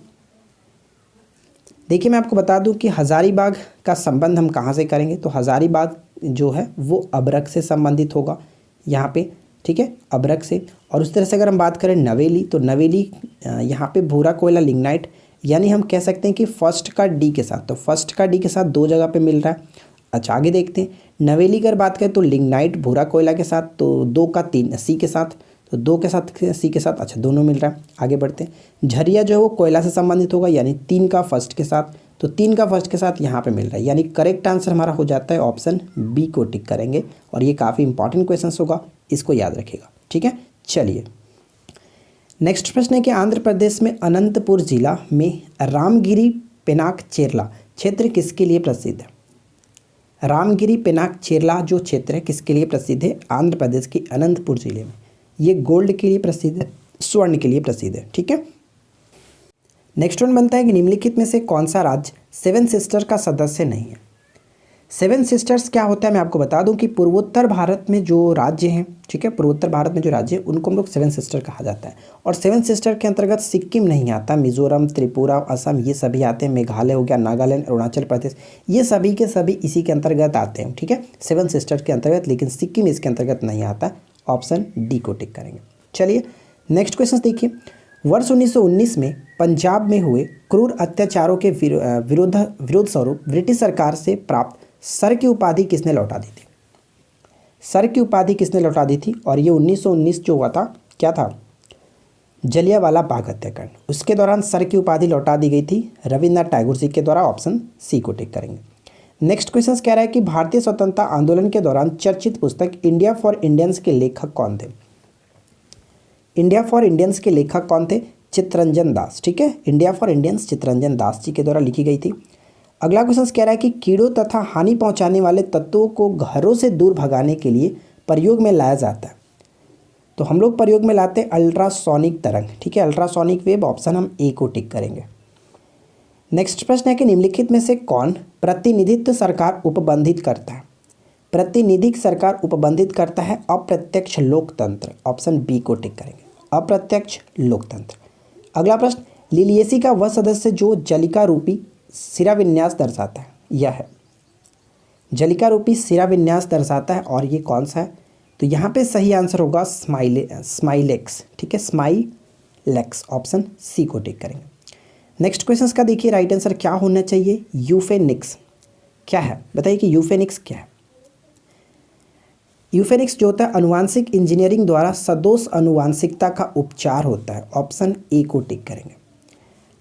S1: देखिए मैं आपको बता दूं कि हज़ारीबाग का संबंध हम कहाँ से करेंगे, तो हज़ारीबाग जो है वो अबरक से संबंधित होगा यहाँ पे, ठीक है, अबरक से। और उस तरह से अगर हम बात करें नवेली, तो नवेली यहाँ पे भूरा कोयला लिग्नाइट, यानी हम कह सकते हैं कि फर्स्ट का डी के साथ, तो फर्स्ट का डी के साथ 2 जगह पे मिल रहा है। अच्छा आगे देखते हैं, नवेली अगर बात करें तो लिग्नाइट भूरा कोयला के साथ, तो 2 का 3 सी के साथ, तो 2 के साथ सी के साथ, अच्छा दोनों मिल रहा है। आगे बढ़ते हैं, झरिया जो है वो कोयला से संबंधित होगा, यानी 3 का फर्स्ट के साथ, तो 3 का फर्स्ट के साथ यहाँ पे मिल रहा है, यानी करेक्ट आंसर हमारा हो जाता है ऑप्शन बी को टिक करेंगे। और ये काफ़ी इंपॉर्टेंट क्वेश्चन होगा, इसको याद रखिएगा, ठीक है। चलिए नेक्स्ट प्रश्न है कि आंध्र प्रदेश में अनंतपुर जिला में रामगिरी पेनाक चेरला क्षेत्र किसके लिए प्रसिद्ध है? रामगिरी पेनाक चेरला जो क्षेत्र है किसके लिए प्रसिद्ध है? आंध्र प्रदेश के अनंतपुर जिले में। ये गोल्ड के लिए प्रसिद्ध है, स्वर्ण के लिए प्रसिद्ध है, ठीक है। नेक्स्ट वन बनता है कि निम्नलिखित में से कौन सा राज्य 7 सिस्टर का सदस्य नहीं है? 7 सिस्टर्स क्या होता है मैं आपको बता दूं कि पूर्वोत्तर भारत में जो राज्य हैं, ठीक है, पूर्वोत्तर भारत में जो राज्य है उनको हम लोग 7 सिस्टर कहा जाता है। और 7 सिस्टर के अंतर्गत सिक्किम नहीं आता, मिजोरम, त्रिपुरा, असम ये सभी आते हैं, मेघालय हो गया, नागालैंड, अरुणाचल प्रदेश, ये सभी के सभी इसी के अंतर्गत आते हैं, ठीक है, 7 सिस्टर के अंतर्गत, लेकिन सिक्किम इसके अंतर्गत नहीं आता। ऑप्शन डी को टिक करेंगे। चलिए नेक्स्ट क्वेश्चन देखिए, वर्ष 1919 में पंजाब में हुए क्रूर अत्याचारों के विरोध स्वरूप ब्रिटिश सरकार से प्राप्त सर की उपाधि किसने लौटा दी थी? सर की उपाधि किसने लौटा दी थी? और ये 1919 जो हुआ था क्या था? जलियांवाला बाग हत्याकांड, उसके दौरान सर की उपाधि लौटा दी गई थी रविन्द्रनाथ टैगोर जी के द्वारा। ऑप्शन सी को टिक करेंगे। नेक्स्ट क्वेश्चन कह रहा है कि भारतीय स्वतंत्रता आंदोलन के दौरान चर्चित पुस्तक इंडिया फॉर इंडियंस के लेखक कौन थे? इंडिया फॉर इंडियंस के लेखक कौन थे? चित्तरंजन दास, ठीक है, India for Indians Chittaranjan Das ji के द्वारा लिखी गई थी। अगला क्वेश्चन कह रहा है कि कीड़ों तथा हानि पहुंचाने वाले तत्वों को घरों से दूर भगाने के लिए प्रयोग में लाया जाता है, तो हम लोग प्रयोग में लाते हैं अल्ट्रासोनिक तरंग, ठीक है, अल्ट्रासोनिक वेव। ऑप्शन हम ए को टिक करेंगे। नेक्स्ट प्रश्न है कि निम्नलिखित में से कौन प्रतिनिधित्व सरकार उपबंधित करता है? प्रतिनिधिक सरकार उपबंधित करता है अप्रत्यक्ष लोकतंत्र। ऑप्शन बी को टिक करेंगे, अप्रत्यक्ष लोकतंत्र। अगला प्रश्न, लिलियेसी का वह सदस्य जो जलिका रूपी सिराविन्यास दर्शाता है, यह है जलिका रूपी सिराविन्यास दर्शाता है, और ये कौन सा है? तो यहाँ पे सही आंसर होगा स्माइलेक्स, ठीक है, स्माइलेक्स। ऑप्शन सी को टिक करेंगे। नेक्स्ट क्वेश्चन का देखिए राइट आंसर क्या होना चाहिए? यूफेनिक्स क्या है, बताइए कि यूफेनिक्स क्या है? यूफेनिक्स जो होता है अनुवांशिक इंजीनियरिंग द्वारा सदोष अनुवांशिकता का उपचार होता है। ऑप्शन ए को टिक करेंगे।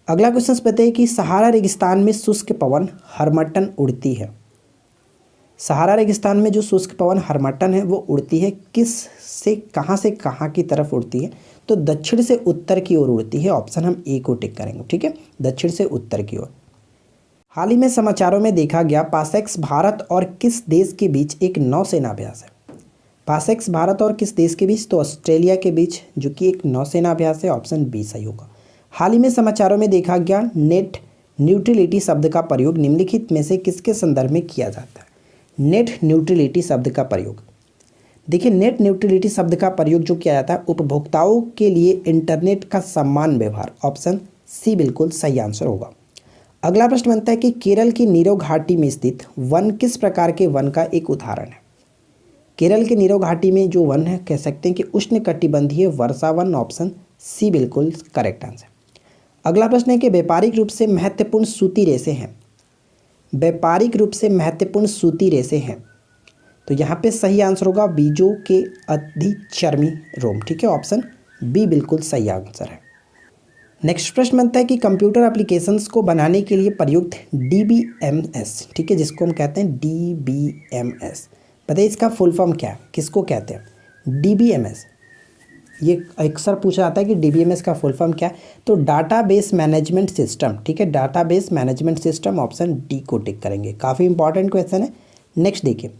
S1: अगला क्वेश्चन बताइए कि सहारा रेगिस्तान में शुष्क पवन हरमटन उड़ती है। सहारा रेगिस्तान में जो शुष्क पवन हरमटन है वो उड़ती है किस से कहाँ की तरफ उड़ती है? तो दक्षिण से उत्तर की ओर उड़ती है। ऑप्शन हम ए को टिक करेंगे, ठीक है, दक्षिण से उत्तर की ओर। हाल ही में समाचारों में देखा गया पासेक्स भारत और किस देश के बीच एक नौसेना अभ्यास है? पासेक्स भारत और किस देश के बीच? तो ऑस्ट्रेलिया के बीच, जो कि एक नौसेना अभ्यास है। ऑप्शन बी सही होगा। हाल ही में समाचारों में देखा गया नेट न्यूट्रलिटी शब्द का प्रयोग निम्नलिखित में से किसके संदर्भ में किया जाता है? नेट न्यूट्रलिटी शब्द का प्रयोग, देखिए नेट न्यूट्रलिटी शब्द का प्रयोग जो किया जाता है उपभोक्ताओं के लिए इंटरनेट का समान व्यवहार। ऑप्शन सी बिल्कुल सही आंसर होगा। अगला प्रश्न बनता है कि केरल की नीरो घाटी में स्थित वन किस प्रकार के वन का एक उदाहरण है? केरल के नीरो घाटी में जो वन है कह सकते हैं कि उष्णकटिबंधीय वर्षा वन। ऑप्शन सी बिल्कुल करेक्ट आंसर। अगला प्रश्न है कि व्यापारिक रूप से महत्वपूर्ण सूती रेशे हैं। व्यापारिक रूप से महत्वपूर्ण सूती रेशे हैं, तो यहाँ पे सही आंसर होगा बीजों के अधिचर्मी रोम। ठीक है, ऑप्शन बी बिल्कुल सही आंसर है। नेक्स्ट प्रश्न बनता है कि कंप्यूटर एप्लीकेशंस को बनाने के लिए प्रयुक्त DBMS, ठीक है, जिसको हम कहते हैं DBMS, बताइए इसका फुल फॉर्म क्या है, किसको कहते हैं? DBMS, ये अक्सर पूछा जाता है कि DBMS का फुल फॉर्म क्या है, तो डाटाबेस मैनेजमेंट सिस्टम। ठीक है, database management system, option D को टिक करेंगे। काफ़ी इंपॉर्टेंट क्वेश्चन है। नेक्स्ट देखिए,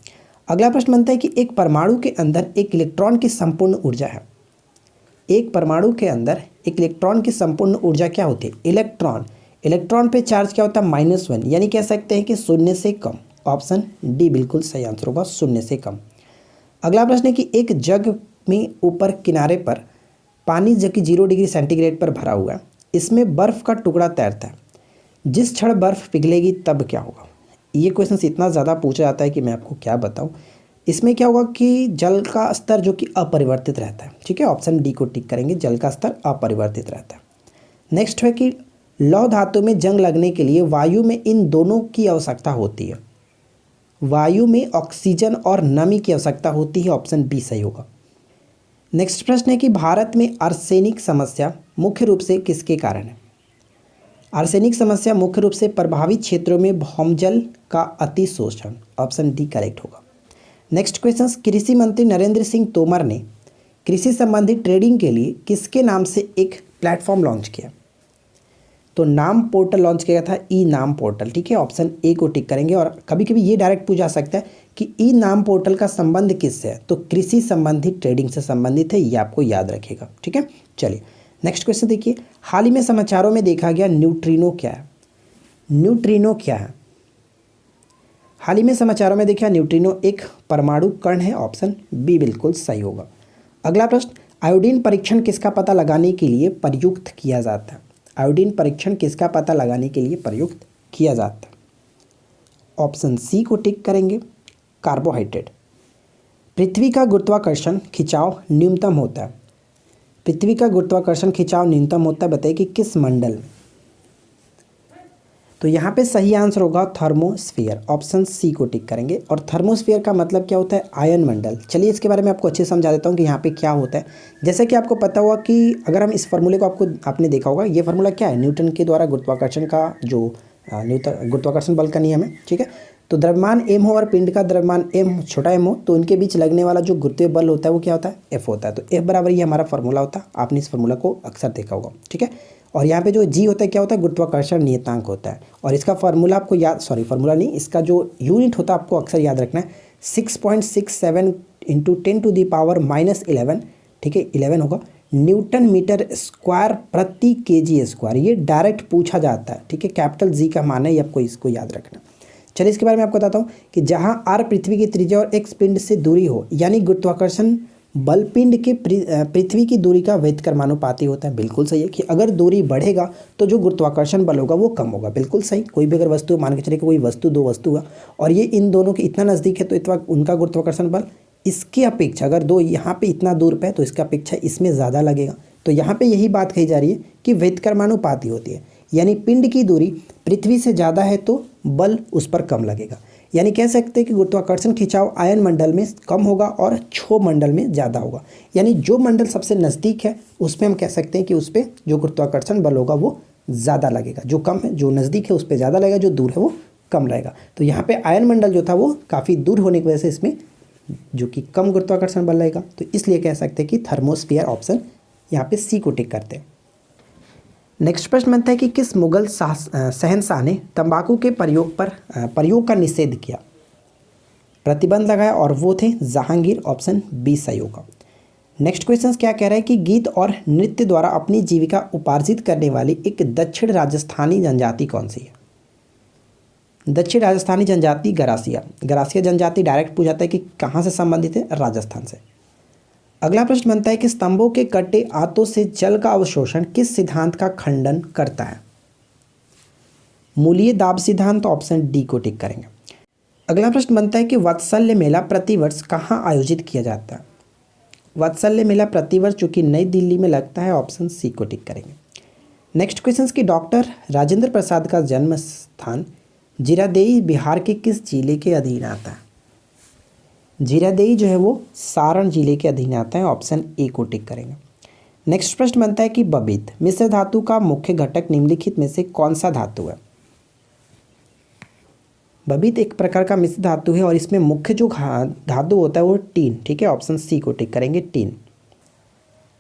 S1: अगला प्रश्न बनता है कि एक परमाणु के अंदर एक इलेक्ट्रॉन की संपूर्ण ऊर्जा है। एक परमाणु के अंदर एक इलेक्ट्रॉन की संपूर्ण ऊर्जा क्या होती है? इलेक्ट्रॉन पे चार्ज क्या होता है? -1, यानी कह सकते हैं कि शून्य से कम। ऑप्शन डी बिल्कुल सही आंसर होगा, शून्य से कम। अगला प्रश्न है कि एक जग में ऊपर किनारे पर पानी जो कि 0 डिग्री सेंटीग्रेड पर भरा हुआ है, इसमें बर्फ़ का टुकड़ा तैरता है, जिस क्षण बर्फ़ पिघलेगी तब क्या होगा? ये क्वेश्चन इतना ज़्यादा पूछा जाता है कि मैं आपको क्या बताऊँ। इसमें क्या होगा कि जल का स्तर जो कि अपरिवर्तित रहता है। ठीक है, ऑप्शन डी को टिक करेंगे, जल का स्तर अपरिवर्तित रहता है। नेक्स्ट है कि लौह धातु में जंग लगने के लिए वायु में इन दोनों की आवश्यकता होती है। वायु में ऑक्सीजन और नमी की आवश्यकता होती है। ऑप्शन बी सही होगा। नेक्स्ट प्रश्न है कि भारत में आर्सेनिक समस्या मुख्य रूप से किसके कारण है? आर्सेनिक समस्या मुख्य रूप से प्रभावित क्षेत्रों में भौमजल का अतिशोषण। ऑप्शन डी करेक्ट होगा। नेक्स्ट क्वेश्चन, कृषि मंत्री नरेंद्र सिंह तोमर ने कृषि संबंधी ट्रेडिंग के लिए किसके नाम से एक प्लेटफॉर्म लॉन्च किया? तो नाम पोर्टल लॉन्च किया था, ई नाम पोर्टल। ठीक है, ऑप्शन ए को टिक करेंगे। और कभी कभी ये डायरेक्ट पूछा जा सकता है कि ई नाम पोर्टल का संबंध किससे है? तो कृषि संबंधी ट्रेडिंग से संबंधित है, ये आपको याद रखेगा। ठीक है, चलिए नेक्स्ट क्वेश्चन देखिए, हाल ही में समाचारों में देखा गया न्यूट्रिनो क्या है? न्यूट्रिनो क्या है? हाल ही में समाचारों में देखा न्यूट्रिनो एक परमाणु कण है। ऑप्शन बी बिल्कुल सही होगा। अगला प्रश्न, आयोडीन परीक्षण किसका पता लगाने के लिए प्रयुक्त किया जाता है? आयोडीन परीक्षण किसका पता लगाने के लिए प्रयुक्त किया जाता है? ऑप्शन सी को टिक करेंगे, कार्बोहाइड्रेट। पृथ्वी का गुरुत्वाकर्षण खिंचाव न्यूनतम होता है। पृथ्वी का गुरुत्वाकर्षण खिंचाव न्यूनतम होता है, बताइए कि किस मंडल में? तो यहाँ पे सही आंसर होगा थर्मोस्फीयर। ऑप्शन सी को टिक करेंगे। और थर्मोस्फीयर का मतलब क्या होता है? आयन मंडल। चलिए इसके बारे में आपको अच्छे से समझा देता हूँ कि यहाँ पे क्या होता है। जैसे कि आपको पता हुआ कि अगर हम इस फार्मूले को आपने देखा होगा, ये फार्मूला क्या है? न्यूटन के द्वारा गुरुत्वाकर्षण का जो गुरुत्वाकर्षण बल का नियम है। ठीक है, तो द्रव्यमान m हो और पिंड का द्रव्यमान m छोटा m हो, तो इनके बीच लगने वाला जो गुरुत्वीय बल होता है वो क्या होता है? F होता है। तो F बराबर ये हमारा फार्मूला होता है। आपने इस फार्मूला को अक्सर देखा होगा। ठीक है, और यहाँ पे जो g होता है क्या होता है? गुरुत्वाकर्षण नियतांक होता है। और इसका फार्मूला आपको फार्मूला नहीं, इसका जो यूनिट होता है आपको अक्सर याद रखना है, 6.67 × 10⁻⁻11। ठीक है, 11 होगा न्यूटन मीटर स्क्वायर प्रति kg स्क्वायर। ये डायरेक्ट पूछा जाता है। ठीक है, कैपिटल G का मान है, ये आपको इसको याद रखना। चलिए इसके बारे में आपको बताता हूँ कि जहाँ r पृथ्वी की त्रिज्या और x पिंड से दूरी हो, यानी गुरुत्वाकर्षण बल पिंड के पृथ्वी की दूरी का व्युत्क्रमानुपाती होता है। बिल्कुल सही है कि अगर दूरी बढ़ेगा तो जो गुरुत्वाकर्षण बल होगा वो कम होगा। बिल्कुल सही। कोई भी अगर वस्तु मान के चले कि कोई वस्तु, दो वस्तु है और ये इन दोनों के इतना नज़दीक है, तो इतना उनका गुरुत्वाकर्षण बल इसकी अपेक्षा, अगर दो यहाँ पे इतना दूर पे है तो इसका अपेक्षा इसमें ज़्यादा लगेगा। तो यहाँ पे यही बात कही जा रही है कि व्युत्क्रमानुपाती होती है, यानी पिंड की दूरी पृथ्वी से ज़्यादा है तो बल उस पर कम लगेगा। यानी कह सकते हैं कि गुरुत्वाकर्षण खिंचाव आयन मंडल में कम होगा और क्षोभ मंडल में ज़्यादा होगा। यानी जो मंडल सबसे नज़दीक है उसमें हम कह सकते हैं कि उस पर जो गुरुत्वाकर्षण बल होगा वो ज़्यादा लगेगा, जो कम है, जो नज़दीक है उस पर ज़्यादा लगेगा, जो दूर है वो कम रहेगा। तो यहाँ पे आयन मंडल जो था वो काफ़ी दूर होने की वजह से इसमें जो कि कम गुरुत्वाकर्षण बल रहेगा। तो इसलिए कह सकते हैं कि थर्मोस्फीयर, ऑप्शन यहाँ पे सी को टिक करते हैं। नेक्स्ट प्रश्न बनता है कि किस मुगल शहंशाह ने तंबाकू के प्रयोग का निषेध किया, प्रतिबंध लगाया, और वो थे जहांगीर। ऑप्शन बी सही होगा। नेक्स्ट क्वेश्चन क्या कह रहा है कि गीत और नृत्य द्वारा अपनी जीविका उपार्जित करने वाली एक दक्षिण राजस्थानी जनजाति कौन सी है। दक्षिण राजस्थानी जनजाति गरासिया। गरासिया जनजाति डायरेक्ट पूछा जाता है कि कहाँ से संबंधित है, राजस्थान से। अगला प्रश्न बनता है कि स्तंभों के कटे आतों से जल का अवशोषण किस सिद्धांत का खंडन करता है। मूलीय दाब सिद्धांत, तो ऑप्शन डी को टिक करेंगे। अगला प्रश्न बनता है कि वात्सल्य मेला प्रतिवर्ष कहाँ आयोजित किया जाता है। वात्सल्य मेला प्रतिवर्ष जो कि नई दिल्ली में लगता है, ऑप्शन सी को टिक करेंगे। नेक्स्ट क्वेश्चन की डॉक्टर राजेंद्र प्रसाद का जन्म स्थान जीरादेई बिहार के किस जिले के अधीन आता है। जीरादेई जो है वो सारण जिले के अधीन आता है, ऑप्शन ए को टिक करेंगे। नेक्स्ट प्रश्न बनता है कि बबित मिश्र धातु का मुख्य घटक निम्नलिखित में से कौन सा धातु है। बबित एक प्रकार का मिश्र धातु है और इसमें मुख्य जो धातु होता है वो टीन, ठीक है, ऑप्शन सी को टिक करेंगे, टीन।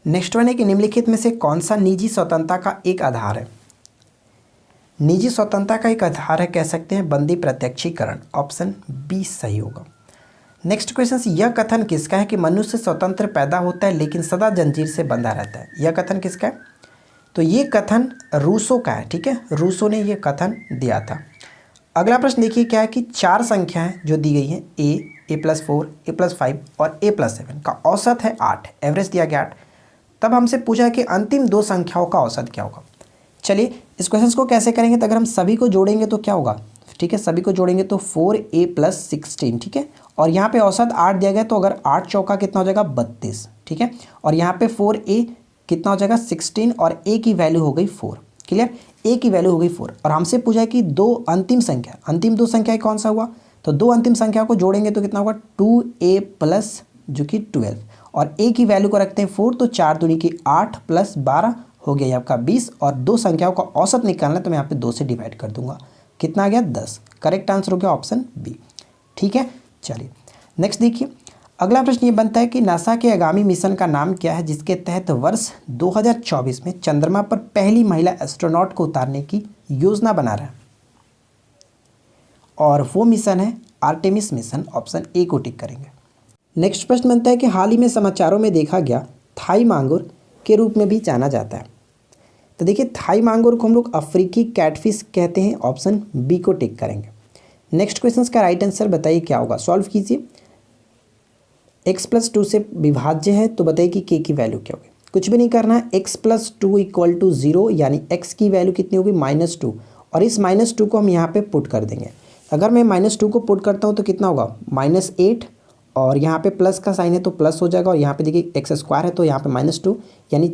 S1: नेक्स्ट वन है कि निम्नलिखित में से कौन सा निजी स्वतंत्रता का एक आधार है। निजी स्वतंत्रता का एक आधार है, कह सकते हैं, बंदी प्रत्यक्षीकरण, ऑप्शन बी सही होगा। नेक्स्ट क्वेश्चन, यह कथन किसका है कि मनुष्य स्वतंत्र पैदा होता है लेकिन सदा जंजीर से बंधा रहता है। यह कथन किसका है, तो ये कथन रूसो का है, ठीक है, रूसो ने यह कथन दिया था। अगला प्रश्न देखिए क्या है कि चार संख्याएं जो दी गई हैं a+4, a+5 और a+7 का औसत है 8, एवरेज दिया गया 8। तब हमसे पूछा है कि अंतिम दो संख्याओं का औसत क्या होगा। चलिए इस क्वेश्चन को कैसे करेंगे, तो अगर हम सभी को जोड़ेंगे तो क्या होगा, ठीक है, सभी को जोड़ेंगे तो 4a+16, ठीक है, और यहाँ पे औसत 8 दिया गया, तो अगर 8 चौका कितना हो जाएगा 32, ठीक है, और यहाँ पे 4a कितना हो जाएगा 16 और a की वैल्यू हो गई 4, क्लियर, a की वैल्यू हो गई 4। और हमसे पूछा है कि दो अंतिम संख्या, अंतिम दो संख्या कौन सा हुआ, तो दो अंतिम संख्या को जोड़ेंगे तो कितना होगा 2a+ जो कि 12 और a की वैल्यू को रखते हैं 4, तो 4 दूनी की 8 + 12 हो गया आपका 20 और दो संख्याओं का औसत निकालना है तो मैं यहाँ पे 2 से डिवाइड कर दूंगा, कितना आ गया 10। करेक्ट आंसर हो गया ऑप्शन बी, ठीक है। चलिए नेक्स्ट देखिए, अगला प्रश्न ये बनता है कि नासा के आगामी मिशन का नाम क्या है जिसके तहत वर्ष 2024 में चंद्रमा पर पहली महिला एस्ट्रोनॉट को उतारने की योजना बना रहा है, और वो मिशन है आर्टेमिस मिशन, ऑप्शन ए को टिक करेंगे। नेक्स्ट प्रश्न बनता है कि हाल ही में समाचारों में देखा गया थाई मांगुर के रूप में भी जाना जाता है। तो देखिए थाई मांगुर को हम लोग अफ्रीकी कैटफिश कहते हैं, ऑप्शन बी को टिक करेंगे। नेक्स्ट क्वेश्चन का राइट आंसर बताइए क्या होगा, सॉल्व कीजिए। x+2 से विभाज्य है तो बताइए कि k की वैल्यू क्या होगी। कुछ भी नहीं करना है, x+2 = 0 यानी x की वैल्यू कितनी होगी -2, और इस -2 को हम यहाँ पे पुट कर देंगे। अगर मैं -2 को पुट करता हूँ तो कितना होगा -8, और यहाँ पे प्लस का साइन है तो प्लस हो जाएगा, और यहाँ पे देखिए x² है तो यहाँ पे -2 यानी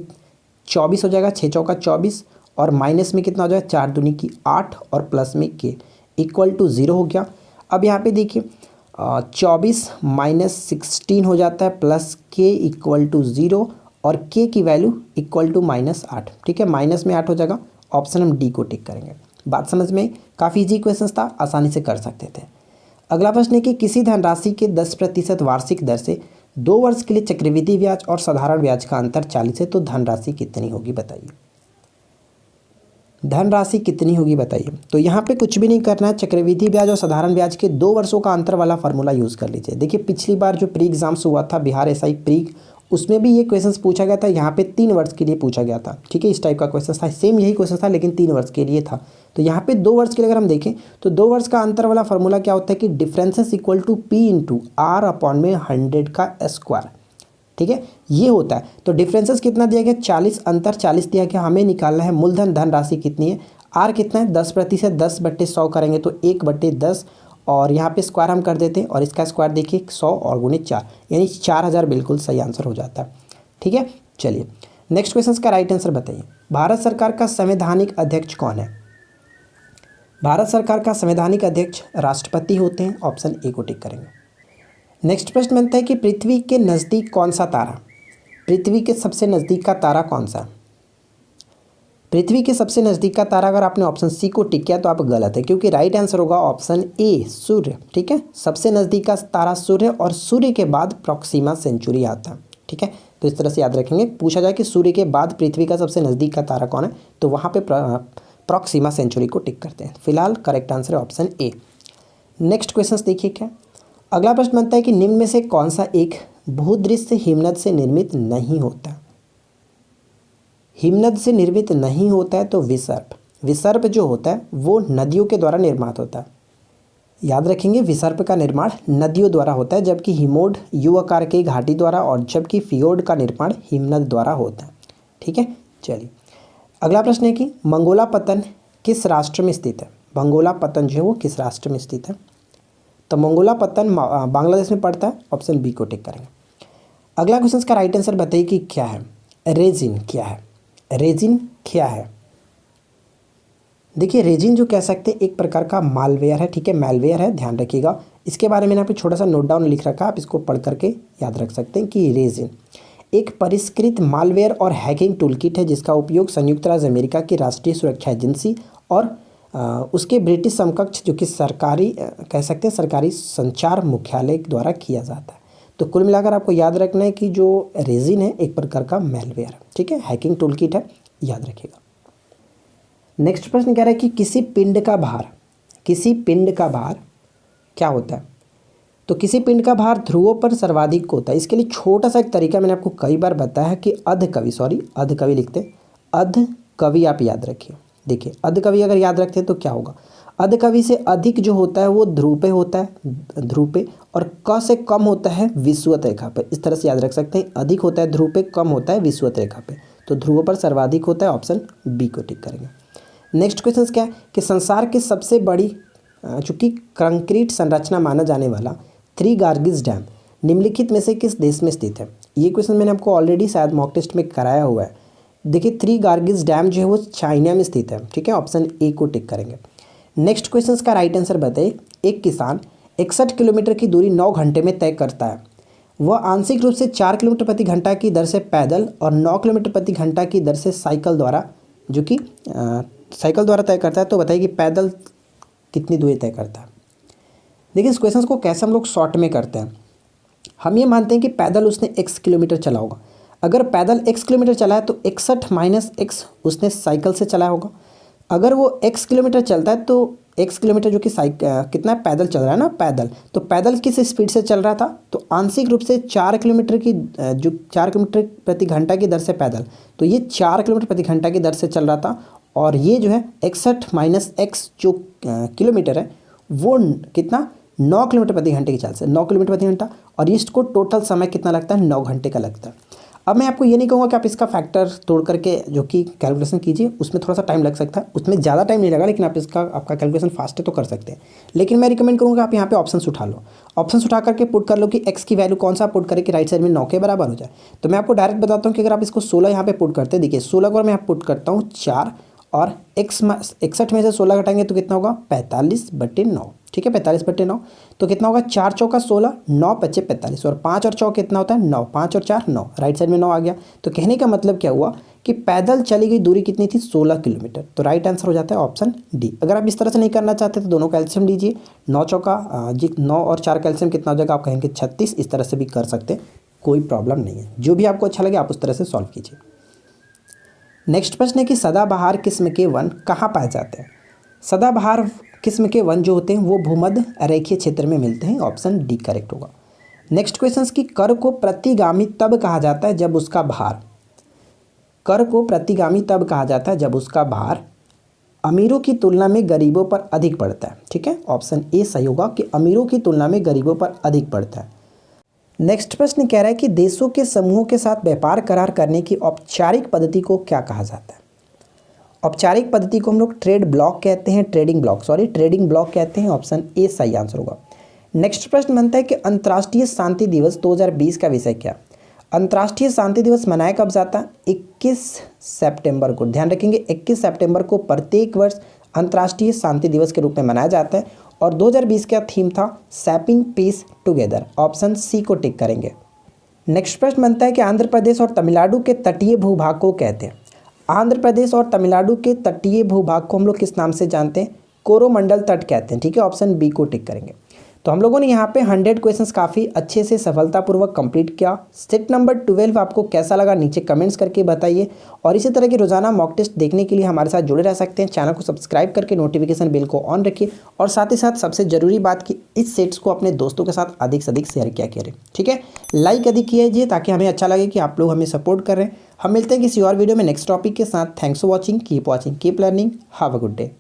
S1: 24 हो जाएगा, 6 चौका 24, और माइनस में कितना हो जाएगा 4 दूनी की 8 और प्लस में k = 0 हो गया। अब यहाँ पे देखिए 24 - 16 हो जाता है प्लस k = 0 और k की वैल्यू =-8, ठीक है, माइनस में 8 हो जाएगा, ऑप्शन हम डी को टिक करेंगे। बात समझ में, काफ़ी इजी क्वेश्चन था, आसानी से कर सकते थे। अगला प्रश्न है कि किसी धनराशि के 10% वार्षिक दर से 2 वर्ष के लिए चक्रवृद्धि ब्याज और साधारण ब्याज का अंतर 40 है, तो धनराशि कितनी होगी बताइए। धनराशि कितनी होगी बताइए। तो यहाँ पे कुछ भी नहीं करना है, चक्रवृद्धि ब्याज और साधारण ब्याज के 2 वर्षों का अंतर वाला फार्मूला यूज़ कर लीजिए। देखिए पिछली बार जो प्री एग्जाम्स हुआ था बिहार एसआई प्री, उसमें भी ये क्वेश्चंस पूछा गया था, यहाँ पे 3 वर्ष के लिए पूछा गया था, ठीक है, इस टाइप का क्वेश्चन था, सेम यही क्वेश्चन था लेकिन 3 वर्ष के लिए था। तो यहाँ पे 2 वर्ष के लिए अगर हम देखें तो 2 वर्ष का अंतर वाला फार्मूला क्या होता है कि डिफरेंसेस = P × R/100 का स्क्वायर, ठीक है, ये होता है। तो डिफरेंसेस कितना दिया गया 40, अंतर 40 दिया गया, हमें निकालना है मूलधन धनराशि कितनी है, आर कितना है 10%, 10/100 करेंगे तो 1/10, और यहाँ पे स्क्वायर हम कर देते हैं, और इसका स्क्वायर देखिए 100 और गुणे 4 यानी 4000 बिल्कुल सही आंसर हो जाता है, ठीक है। चलिए नेक्स्ट क्वेश्चन का राइट आंसर बताइए। भारत सरकार का संवैधानिक अध्यक्ष कौन है। भारत सरकार का संवैधानिक अध्यक्ष राष्ट्रपति होते हैं, ऑप्शन ए को टिक करेंगे। नेक्स्ट प्रश्न बनता है कि पृथ्वी के नज़दीक कौन सा तारा, पृथ्वी के सबसे नज़दीक का तारा कौन सा। पृथ्वी के सबसे नज़दीक का तारा अगर आपने ऑप्शन सी को टिक किया तो आप गलत है, क्योंकि राइट आंसर होगा ऑप्शन ए सूर्य, ठीक है, सबसे नज़दीक का तारा सूर्य, और सूर्य के बाद प्रॉक्सिमा सेंचुरी आता है, ठीक है। तो इस तरह से याद रखेंगे, पूछा जाए कि सूर्य के बाद पृथ्वी का सबसे नज़दीक का तारा कौन है, तो वहाँ पे प्रॉक्सिमा सेंचुरी को टिक करते हैं। फिलहाल करेक्ट आंसर है ऑप्शन ए। नेक्स्ट क्वेश्चन देखिए क्या, अगला प्रश्न बनता है कि निम्न में से कौन सा एक भूदृश्य हिमनद से निर्मित नहीं होता। हिमनद से निर्मित नहीं होता है तो विसर्प। विसर्प जो होता है वो नदियों के द्वारा निर्मित होता है। याद रखेंगे, विसर्प का निर्माण नदियों द्वारा होता है, जबकि हिमोड यू आकार की घाटी द्वारा और जबकि फियोर्ड का निर्माण हिमनद द्वारा होता है। ठीक है, चलिए अगला प्रश्न है कि मंगोला पतन किस राष्ट्र में स्थित है। मंगोला पतन जो है वो किस राष्ट्र में स्थित है। तो मंगोला पतन बांग्लादेश में पड़ता है। ऑप्शन बी को टिक करेंगे। अगला क्वेश्चन का राइट आंसर बताइए कि क्या है। रेजिन क्या है। रेजिन क्या है। देखिए रेजिन जो कह सकते हैं एक प्रकार का मालवेयर है। ठीक है, मालवेयर है, ध्यान रखिएगा। इसके बारे में यहाँ पे छोटा सा नोट डाउन लिख रखा है, आप इसको पढ़ करके याद रख सकते हैं कि रेजिन एक परिष्कृत मालवेयर और हैकिंग टूलकिट है जिसका उपयोग संयुक्त राज्य अमेरिका की राष्ट्रीय सुरक्षा एजेंसी और उसके ब्रिटिश समकक्ष जो कि सरकारी कह सकते हैं सरकारी संचार मुख्यालय द्वारा किया जाता है। तो कुल मिलाकर आपको याद रखना है कि जो रेजिन है एक प्रकार का मालवेयर है। ठीक है, हैकिंग टूलकिट है, याद रखिएगा। नेक्स्ट प्रश्न कह रहा है कि किसी पिंड का भार क्या होता है। तो किसी पिंड का भार ध्रुवों पर सर्वाधिक होता है। इसके लिए छोटा सा एक तरीका मैंने आपको कई बार बताया है कि अधकवि लिखते हैं। अधकवि आप याद रखिए। देखिए अधकवि अगर याद रखते हैं तो क्या होगा। अधकवि से अधिक जो होता है वो ध्रुव पे होता है, ध्रुव पे, और क से कम होता है विषुवत रेखा पे। इस तरह से याद रख सकते हैं, अधिक होता है ध्रुव पे, कम होता है विषुवत रेखा पे। तो ध्रुव पर सर्वाधिक होता है। ऑप्शन बी को टिक करेंगे। नेक्स्ट क्वेश्चन क्या है कि संसार की सबसे बड़ी चूंकि कंक्रीट संरचना माना जाने वाला थ्री गार्गिस डैम निम्नलिखित में से किस देश में स्थित है। ये क्वेश्चन मैंने आपको ऑलरेडी शायद मॉक टेस्ट में कराया हुआ है। देखिए थ्री गार्गिस डैम जो है वो चाइना में स्थित है। ठीक है, ऑप्शन ए को टिक करेंगे। नेक्स्ट क्वेश्चन का राइट आंसर बताइए। एक किसान 61 किलोमीटर की दूरी 9 घंटे में तय करता है। वह आंशिक रूप से 4 किलोमीटर प्रति घंटा की दर से पैदल और 9 किलोमीटर प्रति घंटा की दर से साइकिल द्वारा तय करता है। तो बताइए कि पैदल कितनी दूरी तय करता है। देखिए इस क्वेश्चन को कैसे हम लोग शॉर्ट में करते हैं। हम ये मानते हैं कि पैदल उसने x किलोमीटर चला होगा। अगर पैदल x किलोमीटर चला है तो 61 माइनस x उसने साइकिल से चलाया होगा। अगर वो x किलोमीटर चलता है तो x किलोमीटर जो कि कितना है, पैदल चल रहा है ना, पैदल, तो पैदल किस स्पीड से चल रहा था। तो आंशिक रूप से 4 किलोमीटर प्रति घंटा की दर से पैदल, तो ये 4 किलोमीटर प्रति घंटा की दर से चल रहा था। और ये जो है 61 माइनस x जो किलोमीटर है वो कितना, 9 किलोमीटर प्रति घंटे की चाल से, 9 किलोमीटर प्रति घंटा। और इसको टोटल समय कितना लगता है, 9 घंटे का लगता है। अब मैं आपको ये नहीं कहूँगा कि आप इसका फैक्टर तोड़ करके जो कि कैलकुलेशन कीजिए, उसमें थोड़ा सा टाइम लग सकता है, उसमें ज़्यादा टाइम नहीं लगा, लेकिन आपका कैलकुलेशन फास्ट है तो कर सकते हैं। लेकिन मैं रिकमेंड करूँगा आप यहाँ पे ऑप्शंस उठा लो। ऑप्शंस उठा करके पुट कर लो कि एक्स की वैल्यू कौन सा पुट करे कि राइट साइड में 9 के बराबर हो जाए। तो मैं आपको डायरेक्ट बताता हूँ कि अगर आप इसको 16 यहाँ पे पुट करते हैं, देखिए 16 को मैं यहाँ पुट करता हूँ 4 और 61 में से 16 घटाएंगे तो कितना होगा, 45/9। ठीक है, 45/9 तो कितना होगा, 4 चौका 16, 9 पच्चे 45 और 5 और 4 कितना होता है 9, 5 और 4 9, राइट साइड में 9 आ गया। तो कहने का मतलब क्या हुआ कि पैदल चली गई दूरी कितनी थी, 16 किलोमीटर। तो राइट आंसर हो जाता है ऑप्शन डी। अगर आप इस तरह से नहीं करना चाहते तो दोनों कैल्शियम लीजिए, 9 चौका 9 और 4 कैल्शियम कितना हो जाएगा, आप कहेंगे 36। इस तरह से भी कर सकते हैं, कोई प्रॉब्लम नहीं है। जो भी आपको अच्छा लगे आप उस तरह से सॉल्व कीजिए। नेक्स्ट प्रश्न है कि सदाबहार किस्म के वन कहाँ पाए जाते हैं। सदाबहार किस्म के वन जो होते हैं वो भूमध्य रेखीय क्षेत्र में मिलते हैं। ऑप्शन डी करेक्ट होगा। नेक्स्ट क्वेश्चन की कर को प्रतिगामी तब कहा जाता है जब उसका भार, कर को प्रतिगामी तब कहा जाता है जब उसका भार अमीरों की तुलना में गरीबों पर अधिक पड़ता है। ठीक है, ऑप्शन ए सही होगा कि अमीरों की तुलना में गरीबों पर अधिक पड़ता है। नेक्स्ट प्रश्न कह रहा है कि देशों के समूहों के साथ व्यापार करार करने की औपचारिक पद्धति को क्या कहा जाता है। औपचारिक पद्धति को हम लोग ट्रेडिंग ब्लॉक कहते हैं। ऑप्शन ए सही आंसर होगा। नेक्स्ट प्रश्न बनता है कि अंतर्राष्ट्रीय शांति दिवस 2020 का विषय क्या। अंतर्राष्ट्रीय शांति दिवस मनाया कब जाता है, 21 सितंबर को। ध्यान रखेंगे 21 सितंबर को प्रत्येक वर्ष अंतर्राष्ट्रीय शांति दिवस के रूप में मनाया जाता है। और 2020 का थीम था shaping peace together. Option C को टिक करेंगे। नेक्स्ट प्रश्न बनता है कि आंध्र प्रदेश और तमिलनाडु के तटीय भूभाग को कहते हैं। आंध्र प्रदेश और तमिलनाडु के तटीय भूभाग को हम लोग किस नाम से जानते हैं, कोरोमंडल तट कहते हैं। ठीक है, ऑप्शन बी को टिक करेंगे। तो हम लोगों ने यहाँ पे 100 क्वेश्चंस काफ़ी अच्छे से सफलतापूर्वक कंप्लीट किया। सेट नंबर 12 आपको कैसा लगा नीचे कमेंट्स करके बताइए। और इसी तरह के रोजाना मॉक टेस्ट देखने के लिए हमारे साथ जुड़े रह सकते हैं। चैनल को सब्सक्राइब करके नोटिफिकेशन बिल को ऑन रखिए। और साथ ही साथ सबसे ज़रूरी बात कि इस सेट्स को अपने दोस्तों के साथ अधिक से अधिक शेयर किया करें, ठीक है। लाइक अधिक कीजिए ताकि हमें अच्छा लगे कि आप लोग हमें सपोर्ट कर रहे हैं। हम मिलते हैं किसी और वीडियो में नेक्स्ट टॉपिक के साथ। Thanks for watching, keep learning, have a good day.